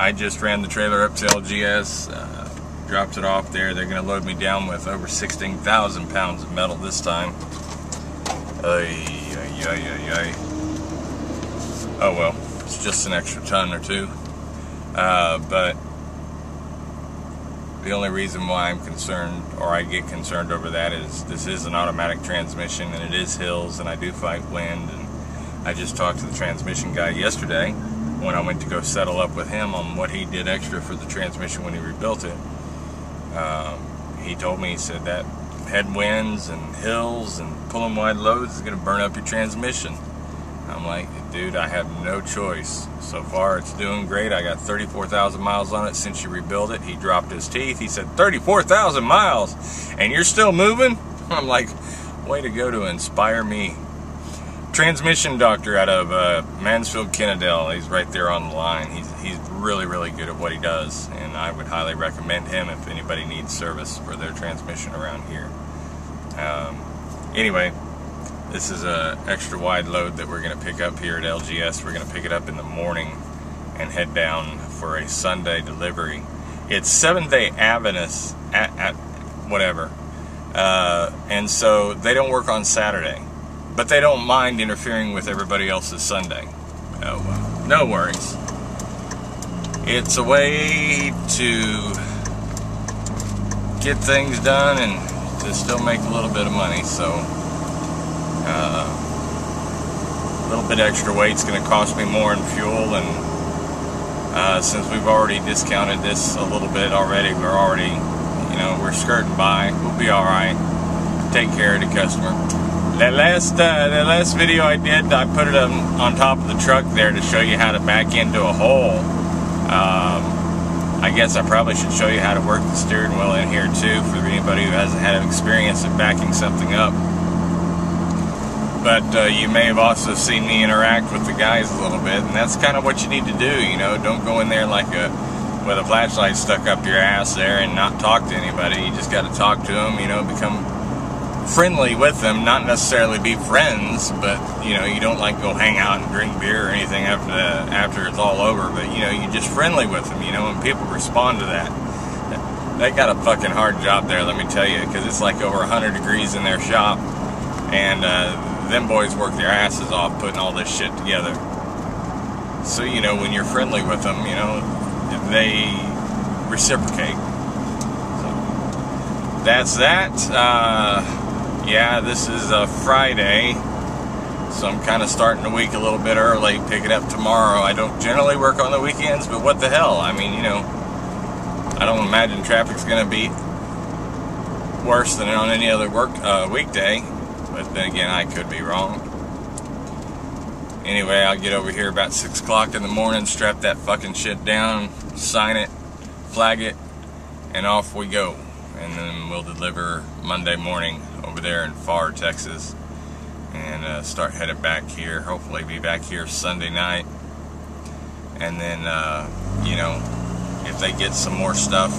I just ran the trailer up to LGS, dropped it off there. They're going to load me down with over 16,000 pounds of metal this time. Oh well, it's just an extra ton or two. But the only reason why I'm concerned, or I get concerned over that, is this is an automatic transmission and it is hills and I do fight wind. And I just talked to the transmission guy yesterday when I went to go settle up with him on what he did extra for the transmission when he rebuilt it. He told me, he said that headwinds and hills and pulling wide loads is going to burn up your transmission. I'm like, dude, I have no choice. So far it's doing great. I got 34,000 miles on it since you rebuilt it. He dropped his teeth. He said, 34,000 miles and you're still moving? I'm like, way to go to inspire me. Transmission doctor out of Mansfield, Kennedale. He's right there on the line. He's really, really good at what he does, and I would highly recommend him if anybody needs service for their transmission around here. Anyway, this is a extra wide load that we're going to pick up here at LGS. We're going to pick it up in the morning and head down for a Sunday delivery. It's Seventh-day Adventist at whatever, and so they don't work on Saturday. But they don't mind interfering with everybody else's Sunday. Oh, well, no worries. It's a way to get things done and to still make a little bit of money. So, a little bit extra weight's going to cost me more in fuel. And since we've already discounted this a little bit already, we're already, we're skirting by. We'll be all right. Take care of the customer. That last video I did, I put it on top of the truck there to show you how to back into a hole. I guess I probably should show you how to work the steering wheel in here too, for anybody who hasn't had experience at backing something up. But you may have also seen me interact with the guys a little bit, and that's kind of what you need to do. Don't go in there like with a flashlight stuck up your ass there and not talk to anybody. You just got to talk to them, become friendly with them, not necessarily be friends, but you don't like go hang out and drink beer or anything after it's all over, but you're just friendly with them, and people respond to that. They got a fucking hard job there, let me tell you, because it's like over 100 degrees in their shop, and them boys work their asses off putting all this shit together. So when you're friendly with them, they reciprocate. So that's that. Yeah, this is a Friday, so I'm kind of starting the week a little bit early, pick it up tomorrow. I don't generally work on the weekends, but what the hell? I mean, I don't imagine traffic's going to be worse than on any other weekday, but then again, I could be wrong. Anyway, I'll get over here about 6 o'clock in the morning, strap that fucking shit down, sign it, flag it, and off we go. And then we'll deliver Monday morning over there in Pharr, Texas, and start headed back here. Hopefully be back here Sunday night. And then, if they get some more stuff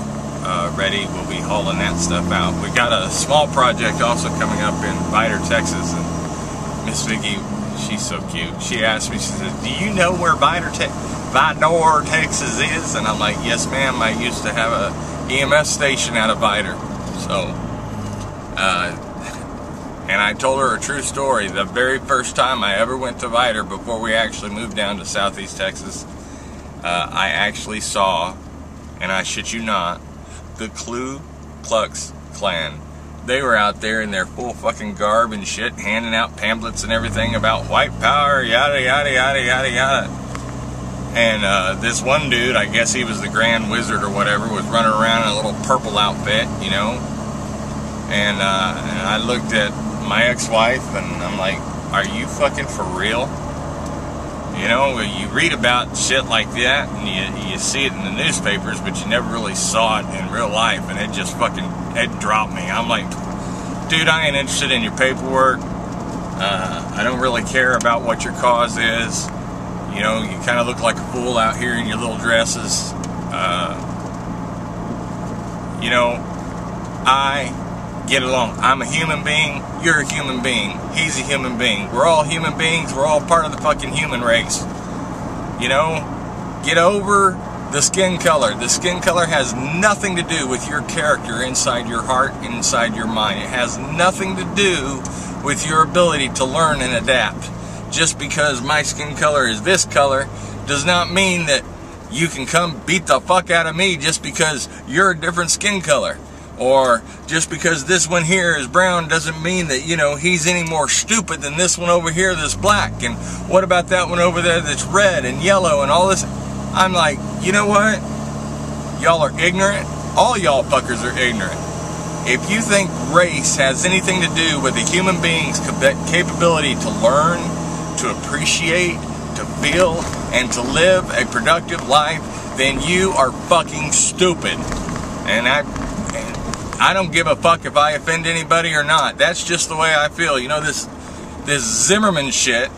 ready, we'll be hauling that stuff out. We got a small project also coming up in Vidor, Texas, and Miss Vicky, she's so cute. She asked me, she says, do you know where Vidor, Texas is? And I'm like, yes ma'am, I used to have a EMS station out of Vidor. So, and I told her a true story. The very first time I ever went to Vidor, before we actually moved down to Southeast Texas, I actually saw, and I shit you not, the Ku Klux Klan. They were out there in their full fucking garb and shit, handing out pamphlets and everything about white power, yada, yada, yada, yada, yada. And this one dude, I guess he was the Grand Wizard or whatever, was running around in a little purple outfit, And I looked at my ex-wife and I'm like, are you fucking for real? You read about shit like that and you see it in the newspapers, but you never really saw it in real life, and it just fucking, it dropped me. I'm like, dude, I ain't interested in your paperwork. I don't really care about what your cause is. You kind of look like a fool out here in your little dresses. I get along. I'm a human being. You're a human being. He's a human being. We're all human beings. We're all part of the fucking human race. Get over The skin color. The skin color has nothing to do with your character inside your heart, inside your mind. It has nothing to do with your ability to learn and adapt. Just because my skin color is this color does not mean that you can come beat the fuck out of me just because you're a different skin color. Or just because this one here is brown doesn't mean that, you know, he's any more stupid than this one over here that's black. And what about that one over there that's red and yellow and all this? I'm like, you know what? Y'all are ignorant. All y'all fuckers are ignorant. If you think race has anything to do with a human being's capability to learn, to appreciate, to feel, and to live a productive life, then you are fucking stupid. And I don't give a fuck if I offend anybody or not. That's just the way I feel. You know, this Zimmerman shit,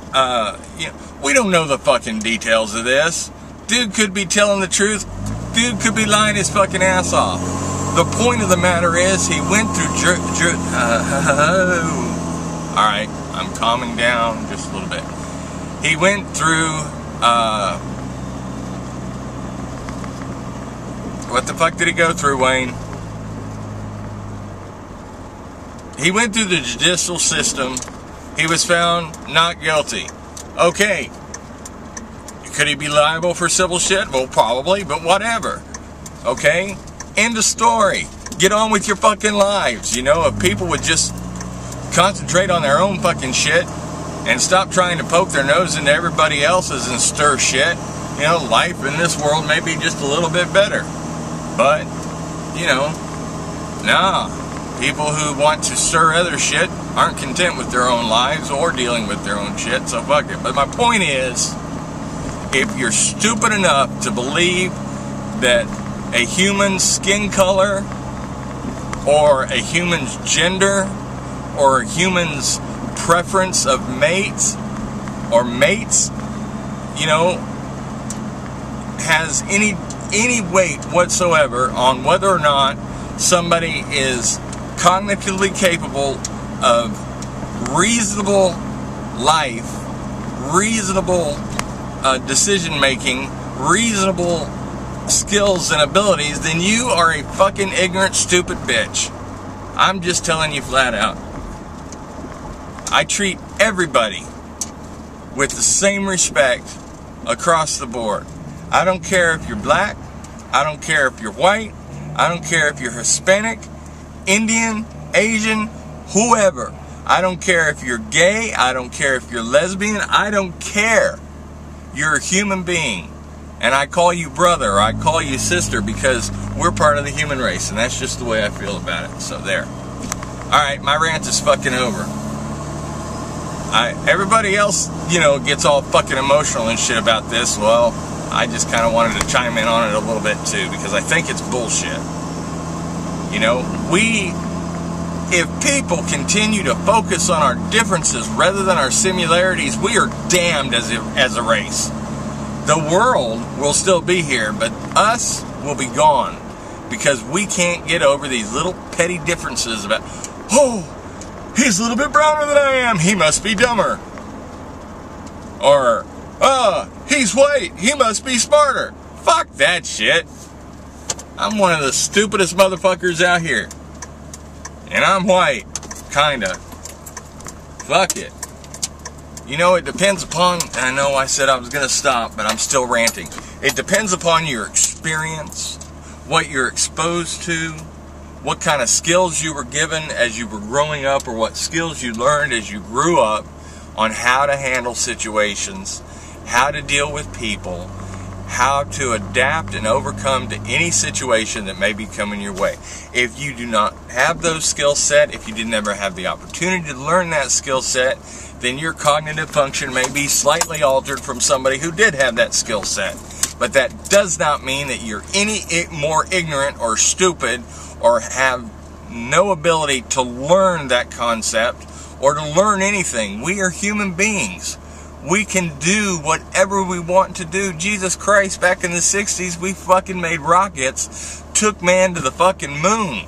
you know, we don't know the fucking details of this. Dude could be telling the truth. Dude could be lying his fucking ass off. The point of the matter is, he went through alright, I'm calming down just a little bit. He went through, what the fuck did he go through, Wayne? He went through the judicial system. He was found not guilty. Okay. Could he be liable for civil shit? Well, probably, but whatever. Okay? End of story. Get on with your fucking lives. You know, if people would just concentrate on their own fucking shit and stop trying to poke their nose into everybody else's and stir shit, you know, life in this world may be just a little bit better. But, you know, nah. People who want to stir other shit aren't content with their own lives or dealing with their own shit, so fuck it. But my point is, if you're stupid enough to believe that a human's skin color or a human's gender or a human's preference of mates or mates, you know, has any weight whatsoever on whether or not somebody is cognitively capable of reasonable life, reasonable decision making, reasonable skills and abilities, then you are a fucking ignorant, stupid bitch. I'm just telling you flat out. I treat everybody with the same respect across the board. I don't care if you're black, I don't care if you're white, I don't care if you're Hispanic, Indian, Asian, whoever. I don't care if you're gay, I don't care if you're lesbian, I don't care. You're a human being. And I call you brother, or I call you sister, because we're part of the human race, and that's just the way I feel about it. So there. Alright, my rant is fucking over. Everybody else, you know, gets all fucking emotional and shit about this. Well, I just kind of wanted to chime in on it a little bit too, because I think it's bullshit. You know, if people continue to focus on our differences rather than our similarities, we are damned as a race. The world will still be here, but us will be gone, because we can't get over these little petty differences about, oh, he's a little bit browner than I am, he must be dumber. Or, he's white, he must be smarter. Fuck that shit. I'm one of the stupidest motherfuckers out here. And I'm white. Kinda. Fuck it. You know, it depends upon, I know I said I was going to stop, but I'm still ranting. It depends upon your experience, what you're exposed to, what kind of skills you were given as you were growing up, or what skills you learned as you grew up on how to handle situations, how to deal with people, how to adapt and overcome to any situation that may be coming your way. If you do not have those skill set, if you did never have the opportunity to learn that skill set, then your cognitive function may be slightly altered from somebody who did have that skill set. But that does not mean that you're any more ignorant or stupid or have no ability to learn that concept or to learn anything. We are human beings. We can do whatever we want to do. Jesus Christ, back in the 60s, we fucking made rockets, took man to the fucking moon.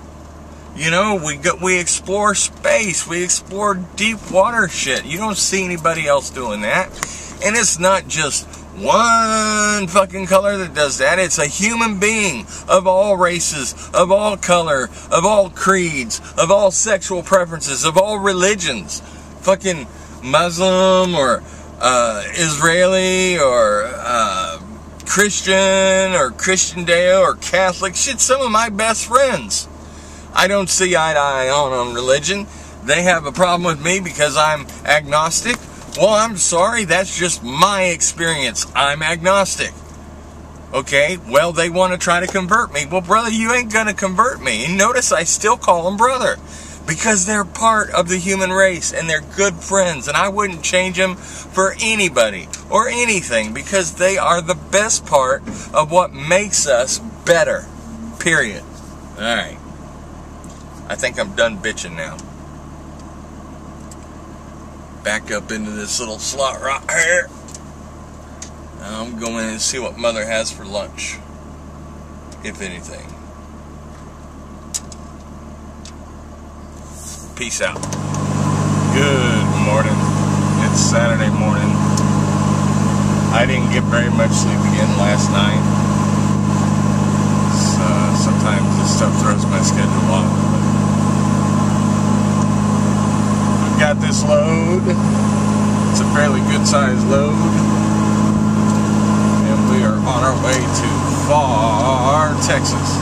You know, we explore space, we explore deep water shit. You don't see anybody else doing that. And it's not just one fucking color that does that. It's a human being of all races, of all color, of all creeds, of all sexual preferences, of all religions. Fucking Muslim or Israeli or Christian or Christian Deo or Catholic. Shit, some of my best friends. I don't see eye to eye on religion. They have a problem with me because I'm agnostic. Well, I'm sorry, that's just my experience. I'm agnostic. Okay, well, they want to try to convert me. Well, brother, you ain't going to convert me. And notice I still call them brother. Because they're part of the human race and they're good friends. And I wouldn't change them for anybody or anything. Because they are the best part of what makes us better. Period. Alright. I think I'm done bitching now. Back up into this little slot right here. Now I'm going in and see what Mother has for lunch, if anything. Peace out. Good morning. It's Saturday morning. I didn't get very much sleep again last night. Sometimes this stuff throws my schedule off. Got this load. It's a fairly good sized load, and we are on our way to Pharr, Texas.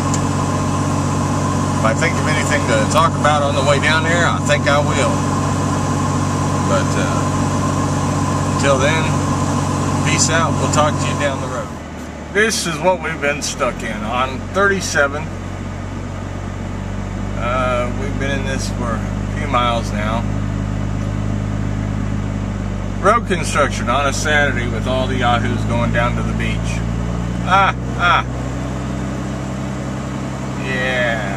If I think of anything to talk about on the way down there, I think I will. But until then, peace out. We'll talk to you down the road. This is what we've been stuck in on 37. We've been in this for a few miles now. Road construction on a Saturday with all the yahoos going down to the beach. Yeah.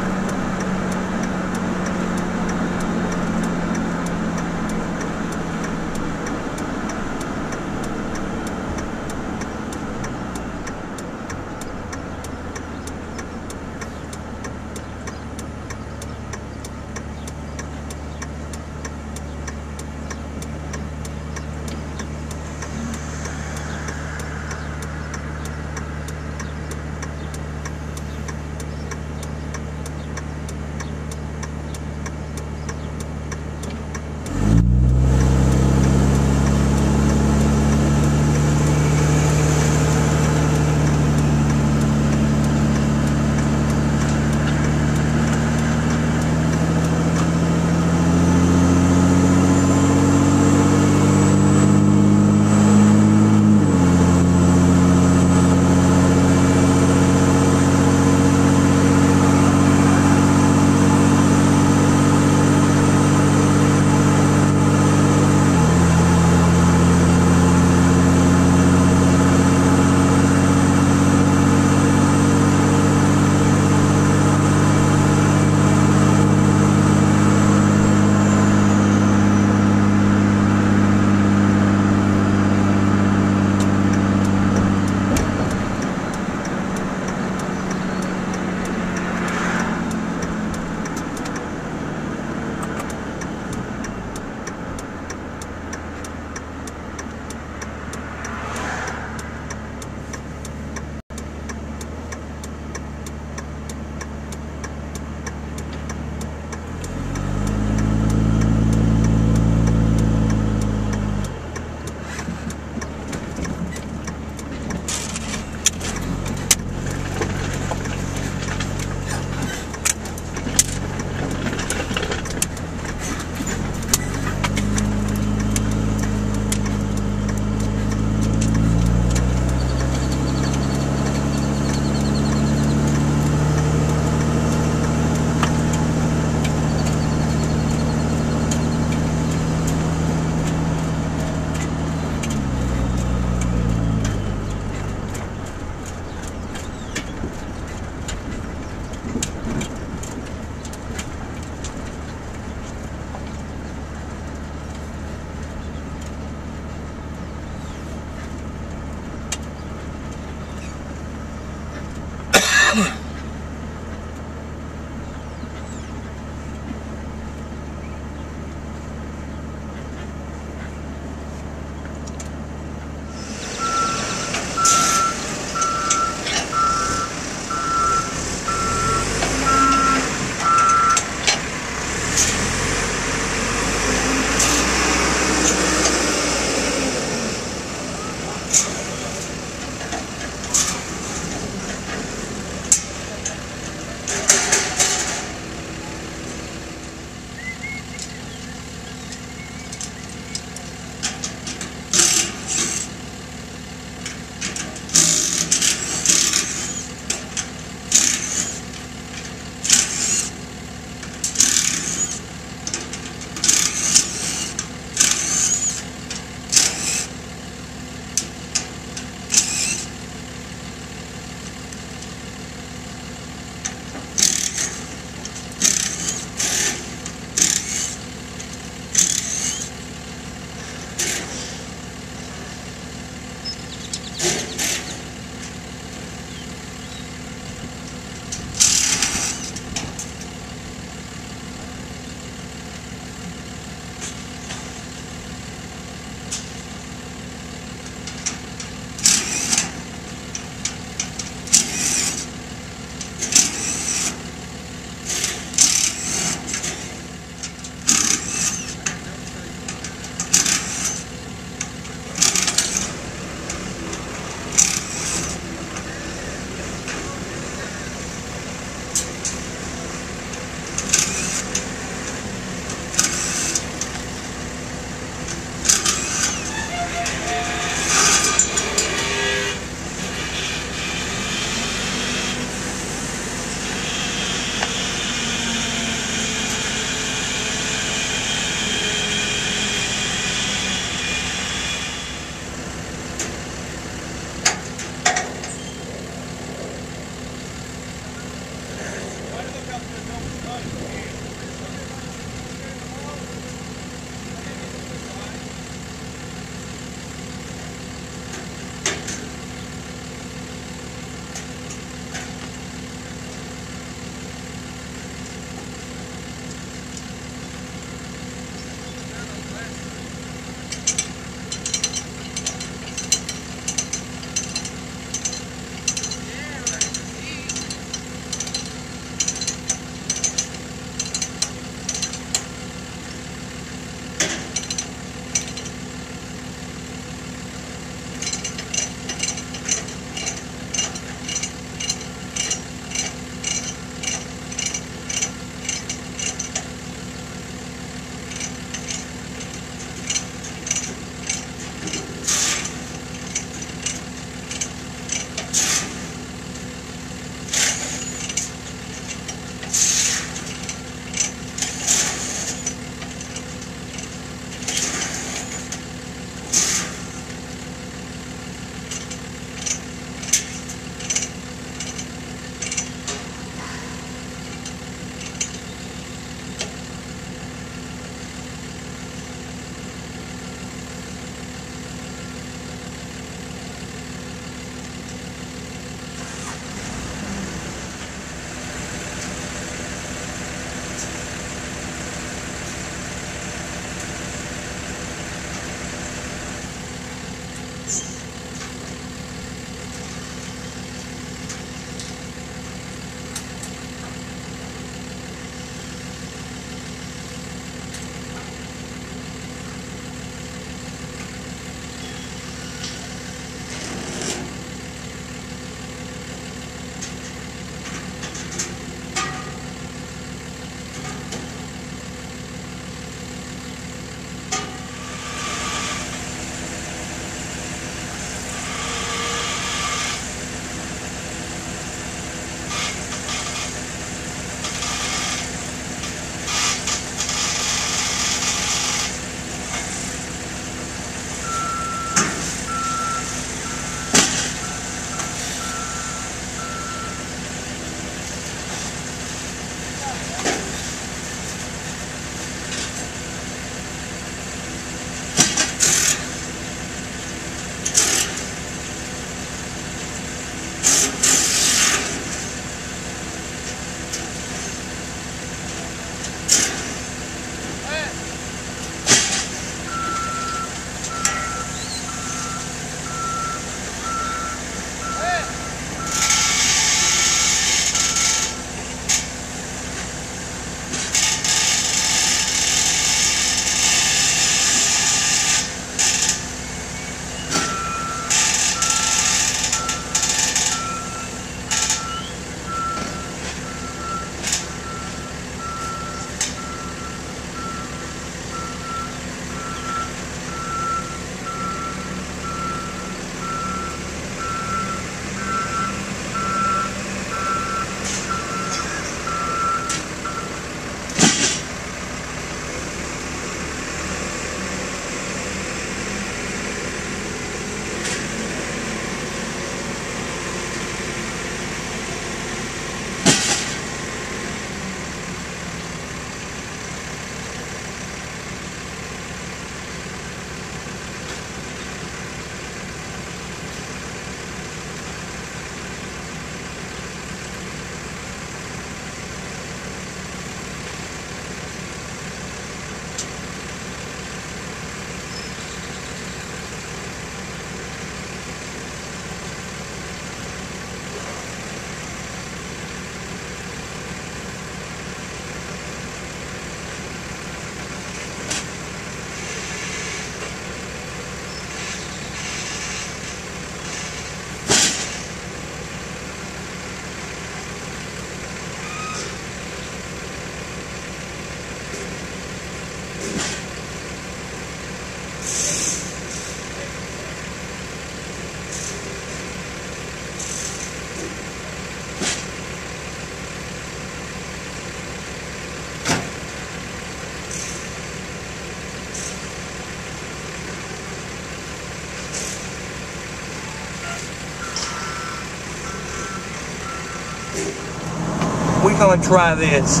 we're gonna try this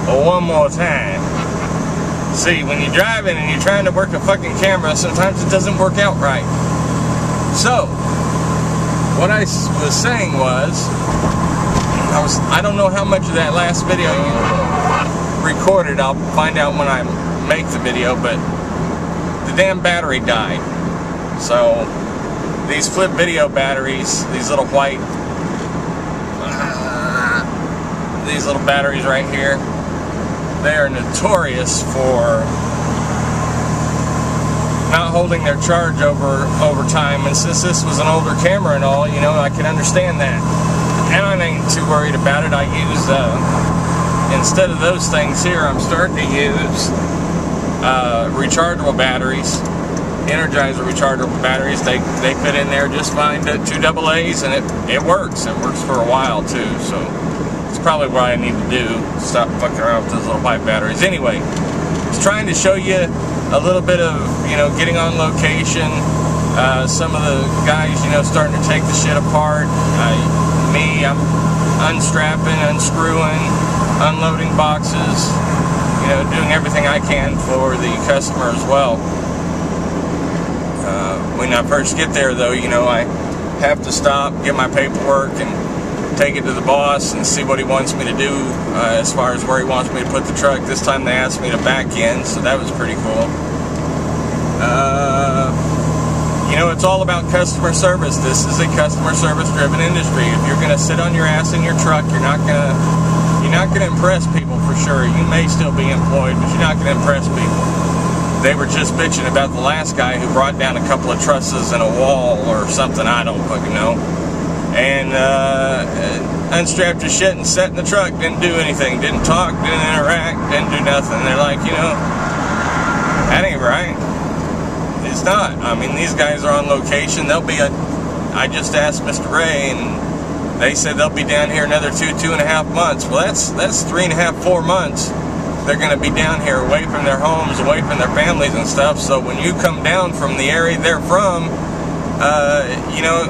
one more time. See, when you're driving and you're trying to work a fucking camera, sometimes it doesn't work out right. So, what I was saying was, I don't know how much of that last video you recorded. I'll find out when I make the video, but the damn battery died. So, these flip video batteries, these little white, these little batteries right here, they are notorious for not holding their charge over time. And since this was an older camera and all, you know, I can understand that. And I ain't too worried about it. I use, instead of those things here, I'm starting to use rechargeable batteries. Energizer rechargeable batteries. They fit in there just fine, 2 AA's, and it works. It works for a while too. So it's probably what I need to do. Stop fucking around with those little pipe batteries. Anyway, just trying to show you a little bit of, you know, getting on location. Some of the guys, you know, starting to take the shit apart. I'm unstrapping, unscrewing, unloading boxes. You know, doing everything I can for the customer as well. When I first get there, though, you know, I have to stop, get my paperwork, and take it to the boss and see what he wants me to do as far as where he wants me to put the truck. This time they asked me to back in, so that was pretty cool. You know, it's all about customer service. This is a customer service-driven industry. If you're going to sit on your ass in your truck, you're not gonna impress people for sure. You may still be employed, but you're not going to impress people. They were just bitching about the last guy who brought down a couple of trusses and a wall or something, I don't fucking know. And unstrapped his shit and sat in the truck, didn't do anything, didn't talk, didn't interact, didn't do nothing. They're like, you know, that ain't right. It's not. I mean, these guys are on location. I just asked Mr. Ray, and they said they'll be down here another 2.5 months. Well, that's 3.5, 4 months. They're going to be down here away from their homes, away from their families and stuff. So when you come down from the area they're from, you know,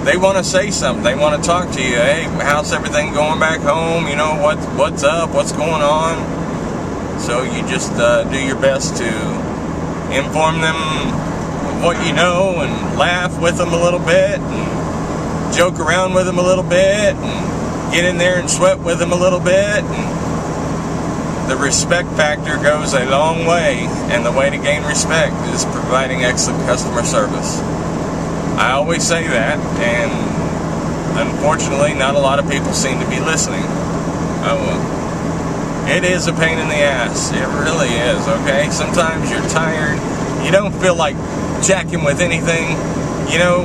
they want to say something. They want to talk to you. Hey, how's everything going back home? You know, what's up? What's going on? So you just do your best to inform them of what you know and laugh with them a little bit and joke around with them a little bit and get in there and sweat with them a little bit. And the respect factor goes a long way, and the way to gain respect is providing excellent customer service. I always say that, and unfortunately not a lot of people seem to be listening. It is a pain in the ass. It really is, okay? Sometimes you're tired. You don't feel like jacking with anything, you know,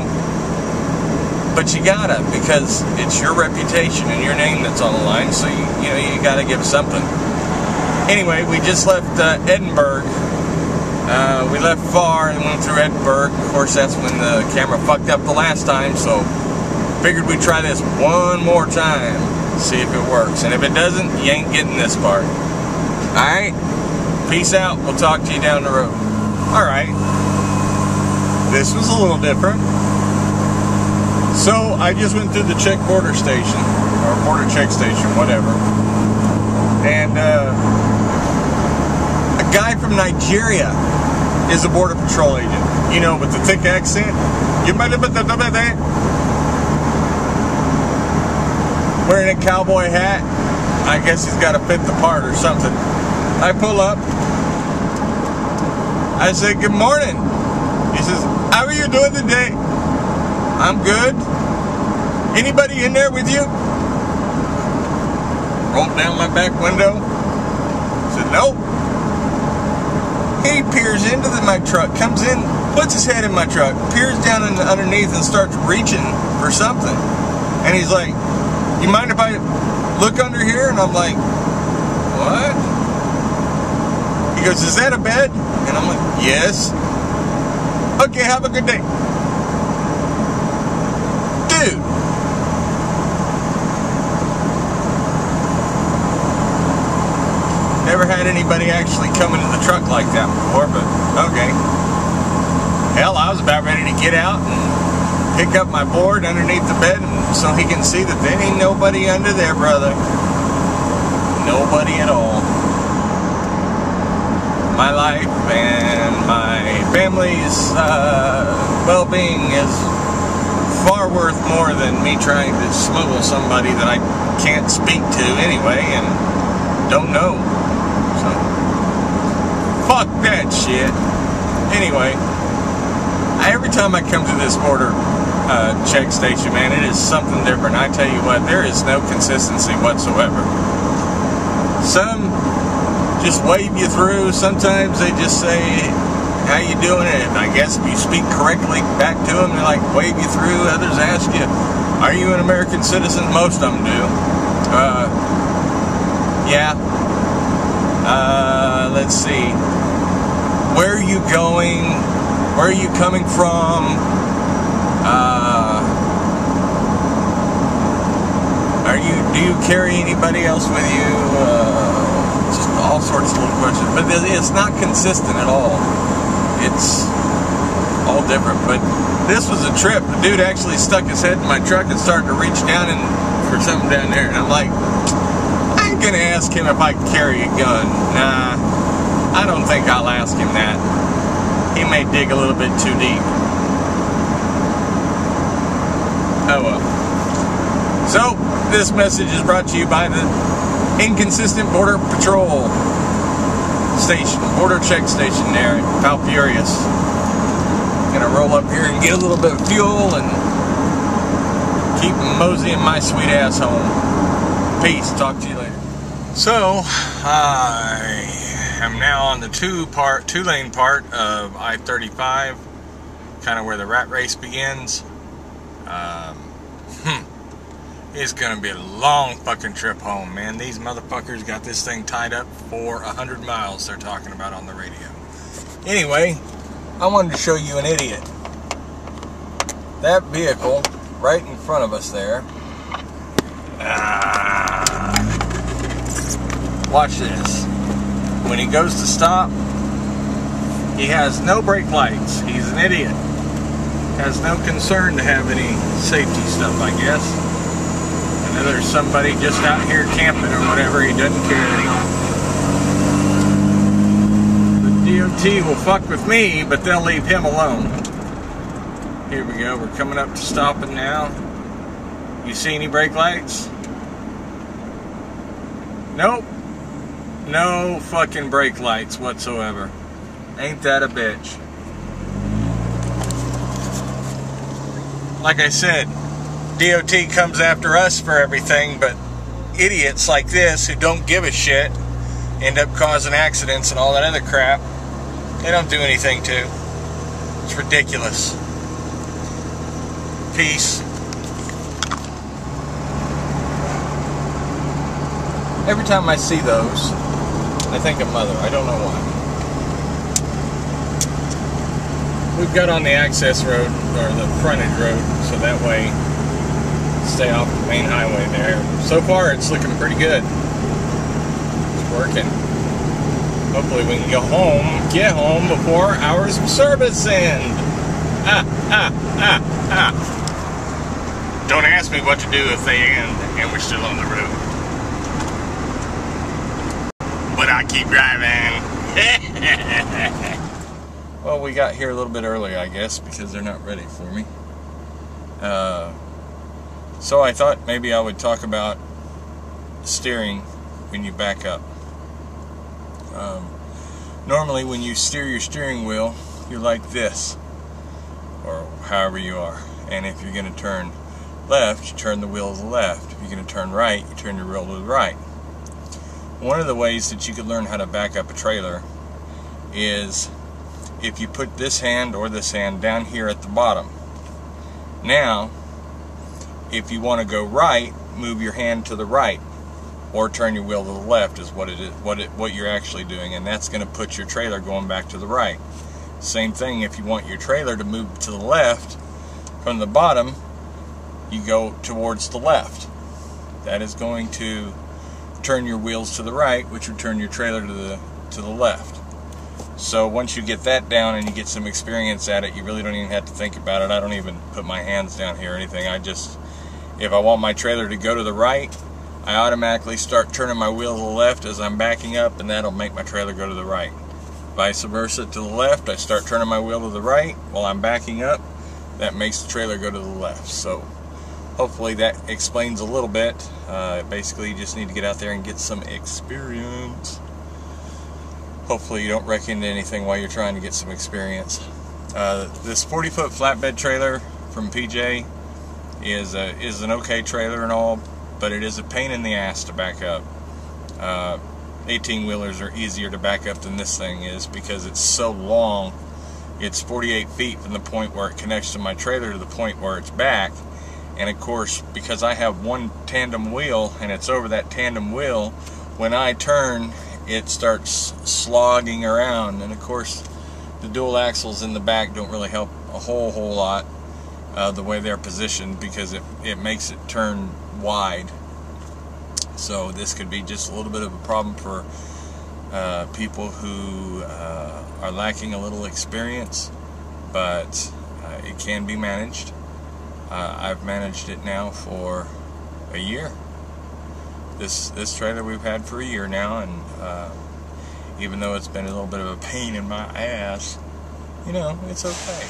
but you gotta, because it's your reputation and your name that's on the line, so you know, you gotta give something. Anyway, we just left Edinburgh. We left far and went through Edinburgh. Of course, that's when the camera fucked up the last time, so figured we'd try this one more time, see if it works. And if it doesn't, you ain't getting this part. Alright? Peace out. We'll talk to you down the road. Alright. This was a little different. So, I just went through the check border station, or border check station, whatever. And, a guy from Nigeria is a border patrol agent. You know, with the thick accent. Wearing a cowboy hat. I guess he's got to fit the part or something. I pull up. I say, good morning. He says, how are you doing today? I'm good. Anybody in there with you? Rolled down my back window. Said, nope. He peers into my truck, comes in, puts his head in my truck, peers down underneath and starts reaching for something. And he's like, you mind if I look under here? And I'm like, what? He goes, is that a bed? And I'm like, yes. Okay, have a good day. Dude. Never had anybody actually come into the truck like that before, but okay. Hell, I was about ready to get out and pick up my board underneath the bed so he can see that there ain't nobody under there, brother. nobody at all. My life and my family's well-being is far worth more than me trying to smuggle somebody that I can't speak to anyway and don't know. So, fuck that shit. Anyway, every time I come to this border check station, man, it is something different. I tell you what, there is no consistency whatsoever. Some just wave you through. Sometimes they just say, how you doing? And I guess if you speak correctly back to them, they like wave you through. Others ask you, are you an American citizen? Most of them do. Yeah. Let's see. Where are you going? Where are you coming from? Do you carry anybody else with you? Just all sorts of little questions. But it's not consistent at all. It's all different. But this was a trip. The dude actually stuck his head in my truck and started to reach down for something down there. And I'm like, I ain't gonna ask him if I can carry a gun. Nah, I don't think I'll ask him that. He may dig a little bit too deep. Oh well. So, this message is brought to you by the Inconsistent Border Patrol Station, Border Check Station there at Valfurious. Gonna roll up here and get a little bit of fuel and keep moseying my sweet ass home. Peace. Talk to you later. So, I am now on the two-lane part of I-35, kind of where the rat race begins. It's gonna be a long fucking trip home, man. These motherfuckers got this thing tied up for 100 miles, they're talking about on the radio. Anyway, I wanted to show you an idiot. That vehicle right in front of us there. Watch this. When he goes to stop, he has no brake lights. He's an idiot. Has no concern to have any safety stuff, I guess. And there's somebody just out here camping or whatever, he doesn't care anymore. The DOT will fuck with me, but they'll leave him alone. Here we go, we're coming up to stopping now. You see any brake lights? Nope. No fucking brake lights whatsoever. Ain't that a bitch? Like I said, DOT comes after us for everything, but idiots like this who don't give a shit end up causing accidents and all that other crap. They don't do anything to. It's ridiculous. Peace. Every time I see those, I think of Mother. I don't know why. We've got on the access road, or the frontage road, so that way stay off the main highway there. So far it's looking pretty good. It's working. Hopefully we can get home before hours of service end. Don't ask me what to do if they end and we're still on the road. But I keep driving. Well, we got here a little bit early, I guess, because they're not ready for me. So I thought maybe I would talk about steering when you back up. Normally when you steer your steering wheel, you're like this, or however you are. And if you're going to turn left, you turn the wheel to the left. If you're going to turn right, you turn your wheel to the right. One of the ways that you could learn how to back up a trailer is if you put this hand or this hand down here at the bottom. Now, if you want to go right, move your hand to the right, or turn your wheel to the left is what you're actually doing, and that's going to put your trailer going back to the right. Same thing if you want your trailer to move to the left from the bottom, you go towards the left. That is going to turn your wheels to the right, which would turn your trailer to the left. So once you get that down and you get some experience at it, you really don't even have to think about it. I don't even put my hands down here or anything. If I want my trailer to go to the right, I automatically start turning my wheel to the left as I'm backing up, and that'll make my trailer go to the right. Vice versa to the left, I start turning my wheel to the right while I'm backing up. That makes the trailer go to the left. So hopefully that explains a little bit. Basically, you just need to get out there and get some experience. Hopefully you don't wreck into anything while you're trying to get some experience. This 40-foot flatbed trailer from PJ is an okay trailer and all, but it is a pain in the ass to back up. 18-wheelers are easier to back up than this thing is because it's so long. It's 48 feet from the point where it connects to my trailer to the point where it's back. And of course, because I have one tandem wheel and it's over that tandem wheel, when I turn, it starts slogging around. And of course, the dual axles in the back don't really help a whole lot the way they're positioned, because it makes it turn wide. So this could be just a little bit of a problem for people who are lacking a little experience, but it can be managed. I've managed it now for a year. This trailer we've had for a year now, and even though it's been a little bit of a pain in my ass, you know, it's okay.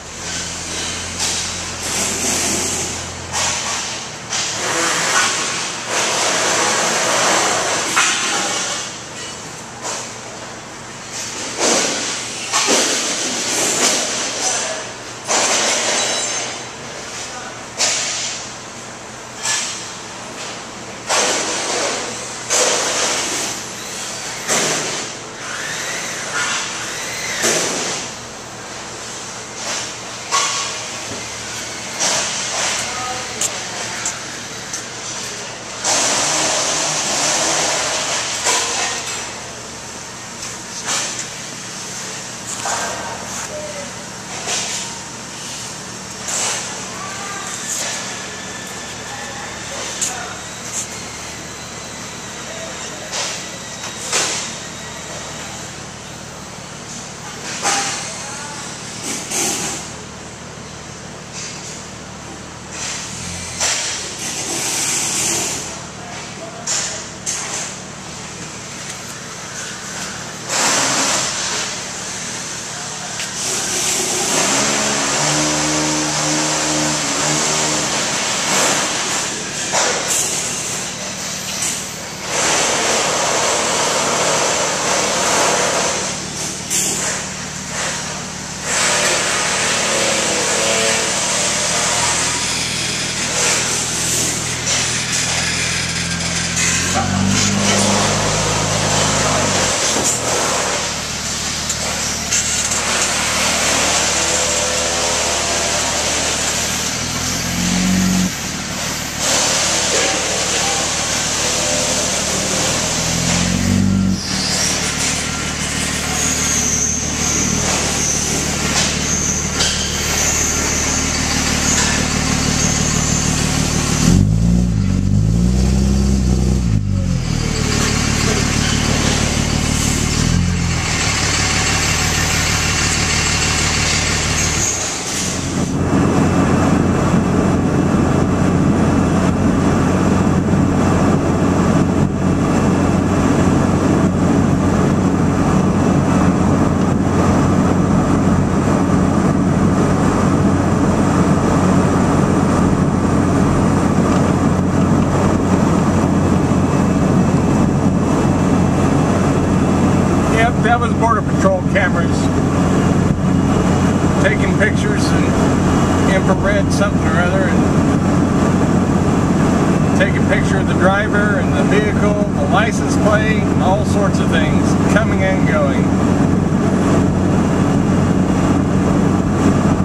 That was Border Patrol cameras taking pictures and infrared something or other, and take a picture of the driver and the vehicle, the license plate, and all sorts of things coming and going.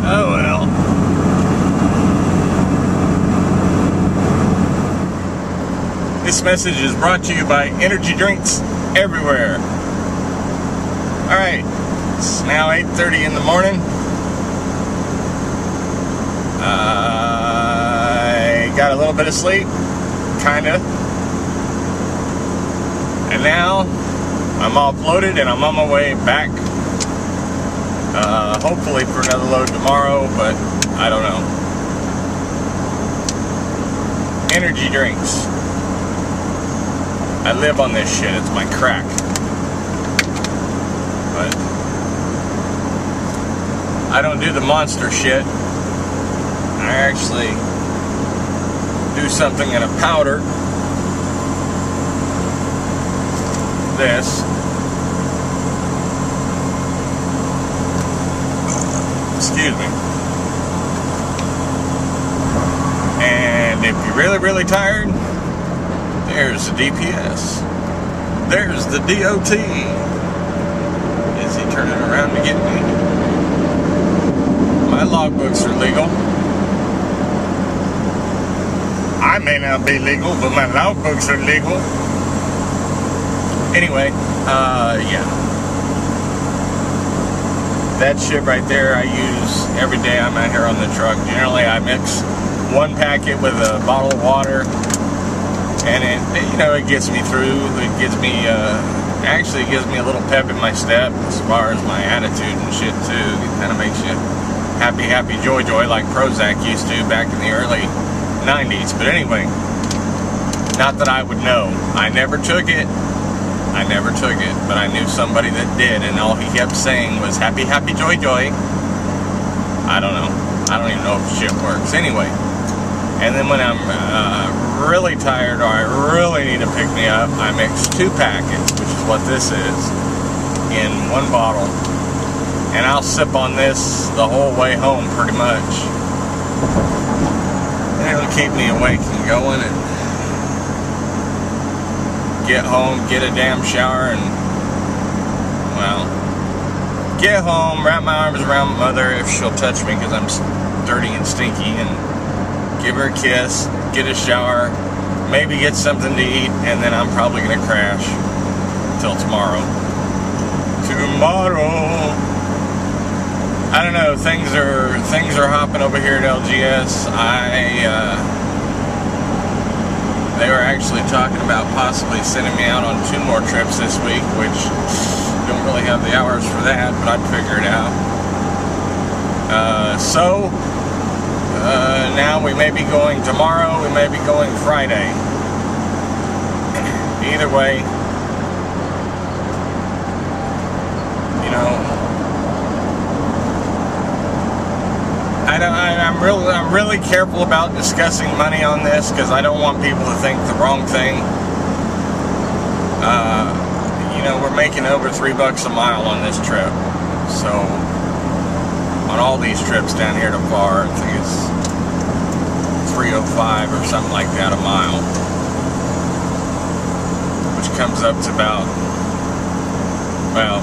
Oh well. This message is brought to you by energy drinks everywhere. Alright, it's now 8:30 in the morning. I got a little bit of sleep, kinda. And now I'm all floated and I'm on my way back. Hopefully for another load tomorrow, but I don't know. Energy drinks. I live on this shit. It's my crack. But I don't do the monster shit. I actually do something in a powder. This. Excuse me. And if you're really, really tired, there's the DPS. There's the DOT. Is he turning around to get me? My logbooks are legal. I may not be legal, but my logbooks are legal. Anyway, yeah. That shit right there I use every day I'm out here on the truck. Generally I mix one packet with a bottle of water, and it gets me through. It gives me, actually gives me a little pep in my step as far as my attitude and shit too. It kind of makes you happy, happy, joy, joy, like Prozac used to back in the early 90s. But anyway, not that I would know. I never took it. But I knew somebody that did, and all he kept saying was happy, happy, joy, joy. I don't know. I don't even know if shit works. Anyway, and then when I'm really tired or I really need to pick me up, I mix 2 packets, which is what this is, in one bottle, and I'll sip on this the whole way home pretty much. And it'll keep me awake and going, and get home, get a damn shower, and, well, get home, wrap my arms around my mother if she'll touch me because I'm dirty and stinky, and give her a kiss, get a shower, maybe get something to eat, and then I'm probably going to crash till tomorrow. I don't know, things are hopping over here at LGS. They were actually talking about possibly sending me out on 2 more trips this week, which don't really have the hours for that, but I'd figure it out. Now we may be going tomorrow, we may be going Friday. Either way, you know, I'm really careful about discussing money on this because I don't want people to think the wrong thing. You know, we're making over $3 a mile on this trip. So, on all these trips down here to far, I think it's $3.05 or something like that a mile, which comes up to about, well,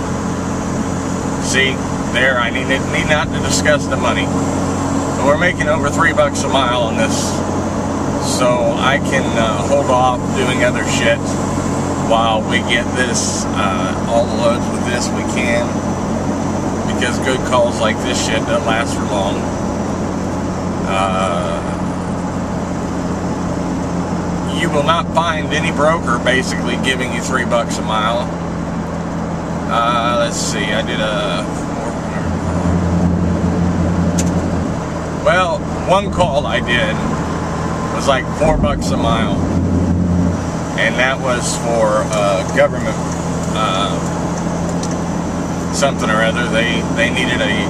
see, there, I need not to discuss the money. We're making over $3 a mile on this, so I can hold off doing other shit while we get this, all the loads with this we can, because good calls like this shit don't last for long. You will not find any broker basically giving you $3 a mile. Let's see, I did well, one call I did was like $4 a mile, and that was for government something or other. They needed a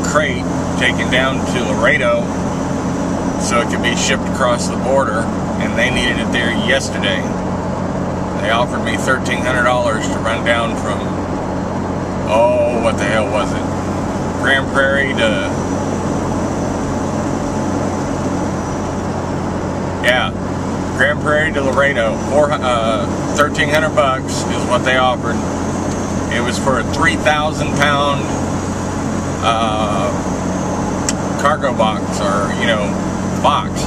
crate taken down to Laredo so it could be shipped across the border, and they needed it there yesterday. They offered me $1,300 to run down from, oh, what the hell was it? Grand Prairie to, yeah, Grand Prairie to Laredo. $1,300 is what they offered. It was for a 3,000-pound cargo box, or, you know, box.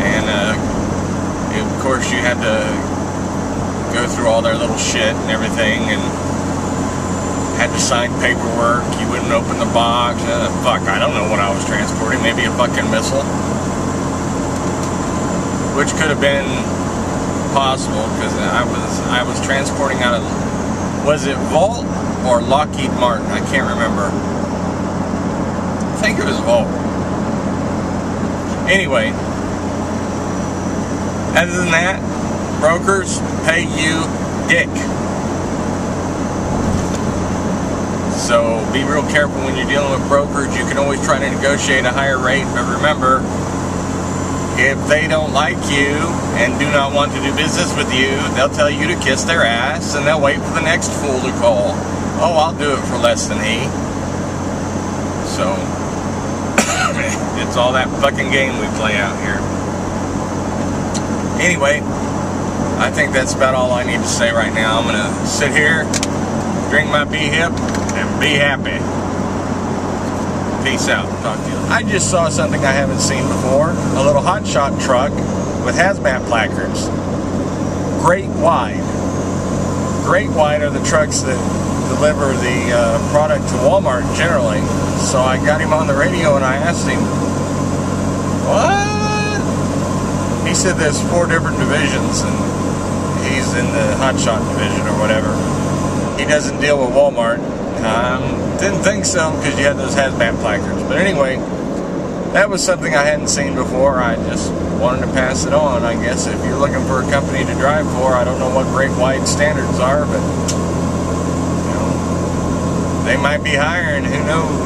And of course you had to go through all their little shit and everything, and had to sign paperwork. You wouldn't open the box. Fuck, I don't know what I was transporting. Maybe a fucking missile, which could have been possible because I was transporting out of, was it Volt or Lockheed Martin? I can't remember. I think it was Volt. Anyway, other than that, brokers pay you dick. So be real careful when you're dealing with brokers. You can always try to negotiate a higher rate, but remember, if they don't like you and do not want to do business with you, they'll tell you to kiss their ass, and they'll wait for the next fool to call. Oh, I'll do it for less than he. So, it's all that fucking game we play out here. Anyway, I think that's about all I need to say right now. I'm going to sit here, drink my B-Hip, and be happy. Peace out. Talk to you later. I just saw something I haven't seen before. A little hotshot truck with hazmat placards. Great Wide. Great Wide are the trucks that deliver the product to Walmart generally. So I got him on the radio and I asked him, what? He said there's 4 different divisions and he's in the hotshot division or whatever. He doesn't deal with Walmart. Didn't think so because you had those hazmat placards. But anyway, that was something I hadn't seen before. I just wanted to pass it on. I guess if you're looking for a company to drive for, I don't know what Great Wide standards are, but you know, they might be hiring. Who knows?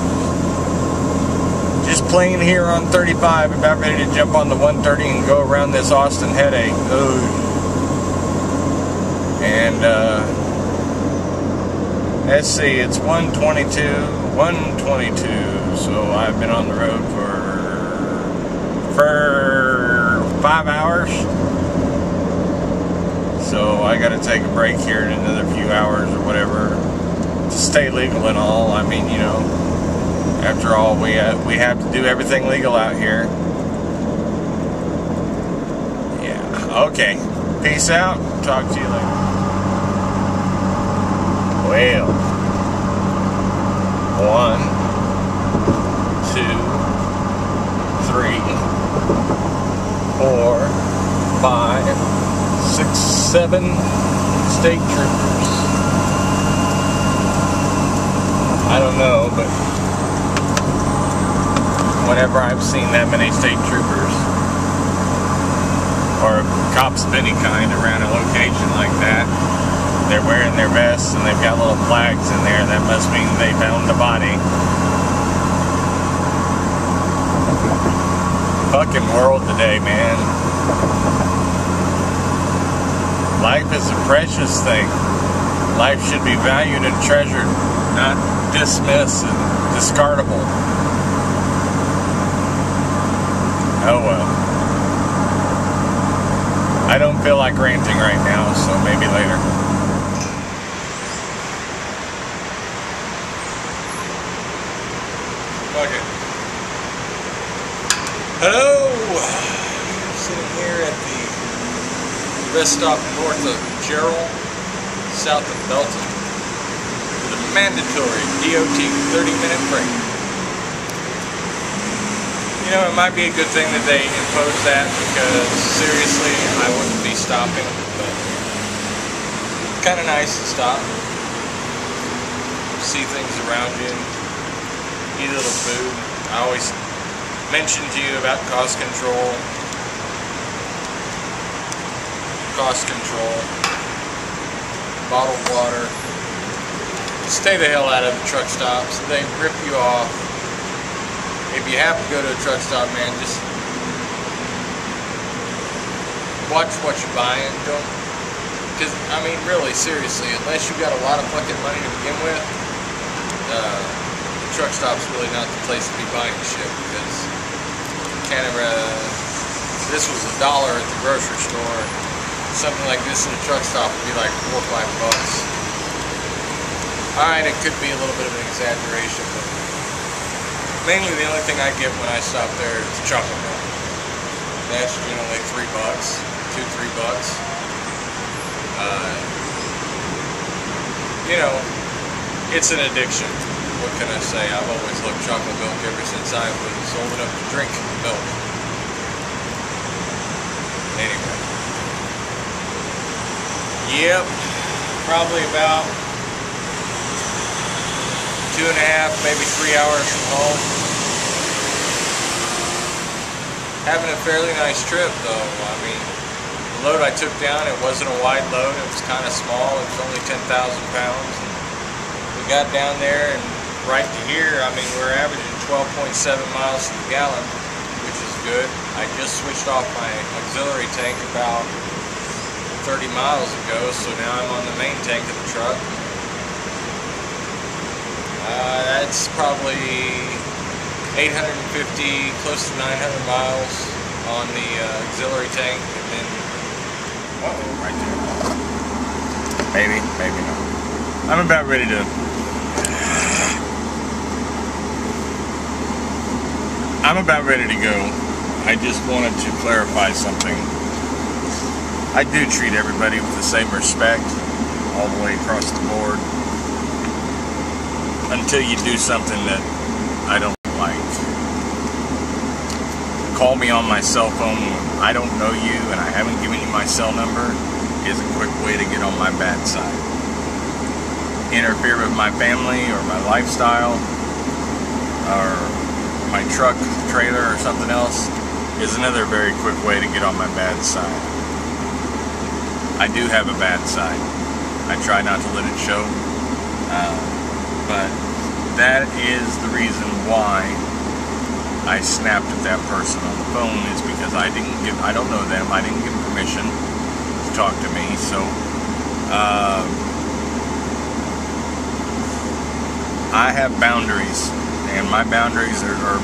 Just playing here on 35, about ready to jump on the 130 and go around this Austin headache. Ugh. And let's see, it's 1:22, so I've been on the road for 5 hours. So I got to take a break here in another few hours or whatever to stay legal and all. I mean, you know, after all, we have to do everything legal out here. Yeah. Okay. Peace out. Talk to you later. Well, 1, 2, 3, 4, 5, 6, 7 state troopers. I don't know, but whenever I've seen that many state troopers or cops of any kind around a location like that, they're wearing their vests and they've got little flags in there. That must mean they found the body. Fucking world today, man. Life is a precious thing. Life should be valued and treasured, not dismissed and discardable. Oh well. I don't feel like ranting right now, so maybe later. Okay. Hello! Sitting here at the rest stop north of Gerald, south of Belton, with a mandatory DOT 30-minute break. You know, it might be a good thing that they impose that because, seriously, I wouldn't be stopping, but it's kind of nice to stop, see things around you, eat a little food. I always mention to you about cost control, bottled water. Stay the hell out of the truck stops. They rip you off. If you have to go to a truck stop, man, just watch what you're buying. Don't, because I mean, really, seriously, unless you got a lot of fucking money to begin with, truck stop's really not the place to be buying shit, because kind of this was $1 at the grocery store. Something like this in a truck stop would be like $4 or $5. Alright, it could be a little bit of an exaggeration, but mainly the only thing I get when I stop there is chocolate milk. That's generally $3, $2-3. You know, it's an addiction. What can I say? I've always loved chocolate milk ever since I was old enough to drink milk. Anyway. Yep. Probably about 2.5, maybe 3 hours from home. Having a fairly nice trip though. I mean, load I took down, it wasn't a wide load, it was kind of small, it was only 10,000 pounds. And we got down there, and right to here, I mean, we're averaging 12.7 miles to the gallon, which is good. I just switched off my auxiliary tank about 30 miles ago, so now I'm on the main tank of the truck. That's probably 850, close to 900 miles on the auxiliary tank, and then, right there. Maybe, maybe not. I'm about ready to, go. I just wanted to clarify something. I do treat everybody with the same respect, all the way across the board, until you do something that I don't like. Call me on my cell phone when I don't know you and I haven't given you my cell number is a quick way to get on my bad side. Interfere with my family or my lifestyle or my truck, trailer, or something else is another very quick way to get on my bad side. I do have a bad side. I try not to let it show, but that is the reason why I snapped at that person on the phone, is because I don't know them, I didn't give permission to talk to me, so I have boundaries, and my boundaries are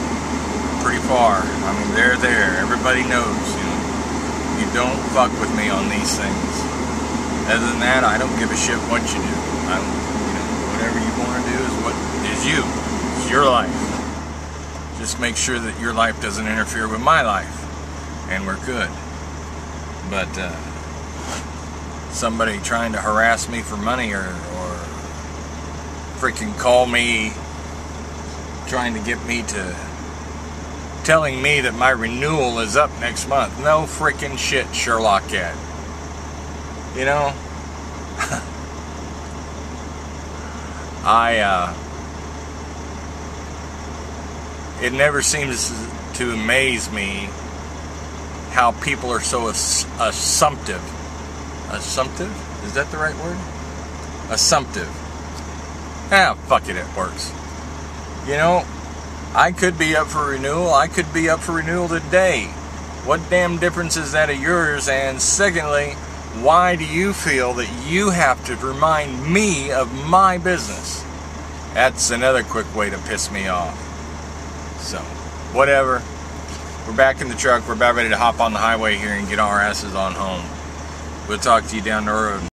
pretty far. I mean, they're there. Everybody knows, you know. You don't fuck with me on these things. Other than that, I don't give a shit what you do. Whatever you want to do is what is you. It's your life. Just make sure that your life doesn't interfere with my life, and we're good. But somebody trying to harass me for money or freaking call me, trying to get me to, telling me that my renewal is up next month. No freaking shit, Sherlock Cat. You know, it never seems to amaze me how people are so assumptive. Assumptive? Is that the right word? Assumptive. Ah, fuck it, it works. You know, I could be up for renewal. I could be up for renewal today. What damn difference is that of yours? And secondly, why do you feel that you have to remind me of my business? That's another quick way to piss me off. So, whatever. We're back in the truck. We're about ready to hop on the highway here and get our asses on home. We'll talk to you down the road.